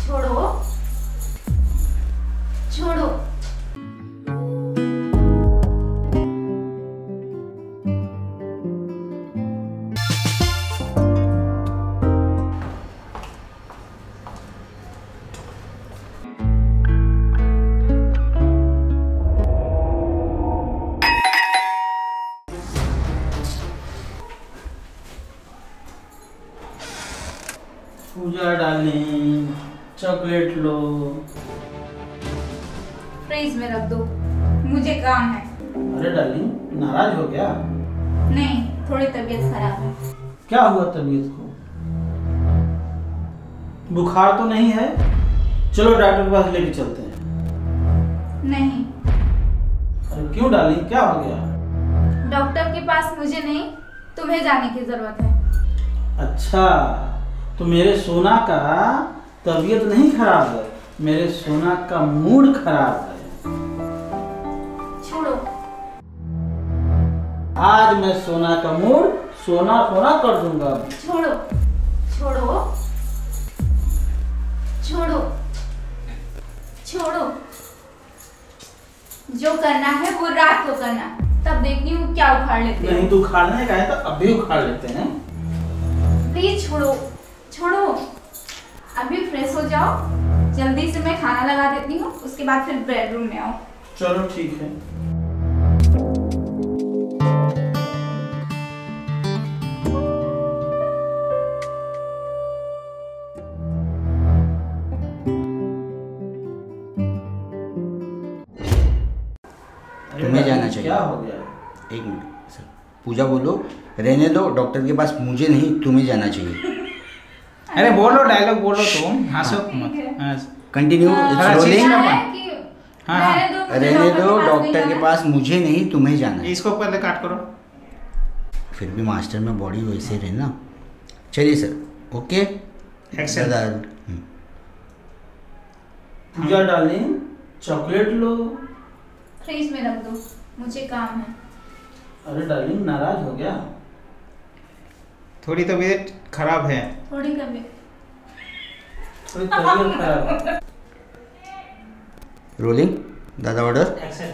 छोड़ो छोड़ो। पूजा darling, chocolate लो। Fridge में रख दो, मुझे काम है। अरे डार्लिंग, नाराज हो गया? नहीं, थोड़ी तबीयत खराब है। क्या हुआ तबीयत को? बुखार तो नहीं है? चलो डॉक्टर के पास लेके चलते हैं। नहीं। अरे क्यों डार्लिंग, क्या हो गया? डॉक्टर के पास मुझे नहीं, तुम्हें जाने की जरूरत है। अच्छा, तो मेरे सोना का तबीयत नहीं खराब है, मेरे सोना का मूड खराब है। छोड़ो। आज मैं सोना का मूड सोना सोना कर दूंगा। छोड़ो छोड़ो छोड़ो छोड़ो। जो करना है वो रात को करना, तब देखती हूँ क्या उखाड़ लेते नहीं, हैं। तू उखाड़ने का है तो अभी उखाड़ लेते हैं। प्लीज छोड़ो छोड़ो। अभी फ्रेश हो जाओ, जल्दी से मैं खाना लगा देती हूँ, उसके बाद फिर बेडरूम में आओ। चलो ठीक है। तुम्हें जाना चाहिए। क्या हो गया? एक मिनट सर, पूजा बोलो, रहने दो, डॉक्टर के पास मुझे नहीं तुम्हें जाना चाहिए। अरे बोलो, डायलॉग बोलो तुम, हंसो मत। Continue rolling. हाँ, रहने दो, डॉक्टर के पास मुझे नहीं तुम्हें जाना है। इसको पहले काट करो। फिर भी मास्टर में बॉडी वैसे रहना। चलिए सर, ओके। एक्शन। पूजा डार्लिंग, चॉकलेट लो। फ्रिज में रख दो, मुझे काम है। अरे डार्लिंग, नाराज हो गया? थोड़ी तबीयत खराब है। थोड़ी तबीयत खराब है। रोलिंग, दादा ऑर्डर। एक्शन।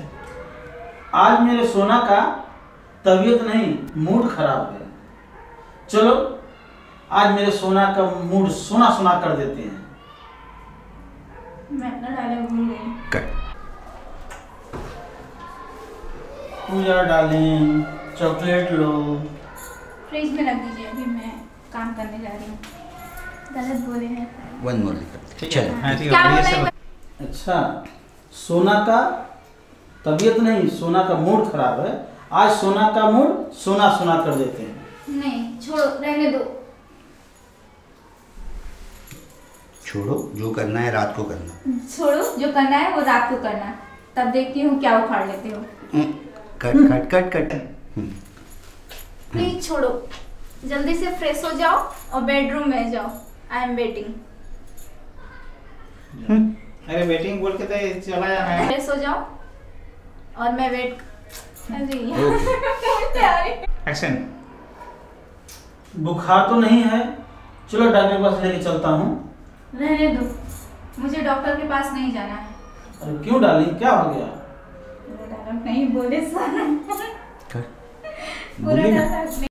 आज मेरे सोना का तबीयत नहीं, मूड खराब है। चलो आज मेरे सोना का मूड सोना सोना कर देते हैं। मैं अपना डायलॉग भूल गई। कट। पूजा डार्लिंग, चॉकलेट लो। फ्रिज में रख दीजिए, अभी मैं काम करने जा रही हूँ। गलत बोले हैं। वन मोर ठीक है। चलो। हाँ, ठीक क्या है, बोला ये है? सब- अच्छा, सोना का तबीयत नहीं, सोना का मूड खराब है। आज सोना का मूड सोना सोना कर देते हैं। नहीं, छोड़ो, रहने दो। छोड़ो, जो करना है रात को करना। छोड़ो, जो करना है वो रात को करना, तब देखती हूँ क्या उखाड़ लेते हो। Cut cut cut cut. Please छोड़ो, जल्दी से फ्रेश हो जाओ और बेडरूम में जाओ। I am waiting. अरे वेटिंग बोल के तो चला जाना है। फ्रेश हो जाओ और मैं वेट। अरे यार। एक्शन। बुखार तो नहीं है? चलो डॉक्टर के पास लेके चलता हूँ। रहने दो, मुझे डॉक्टर के पास नहीं जाना है। अरे क्यों डार्लिंग, क्या हो गया? नहीं बोले सर। कट। पूरा बोली ना। डायलॉग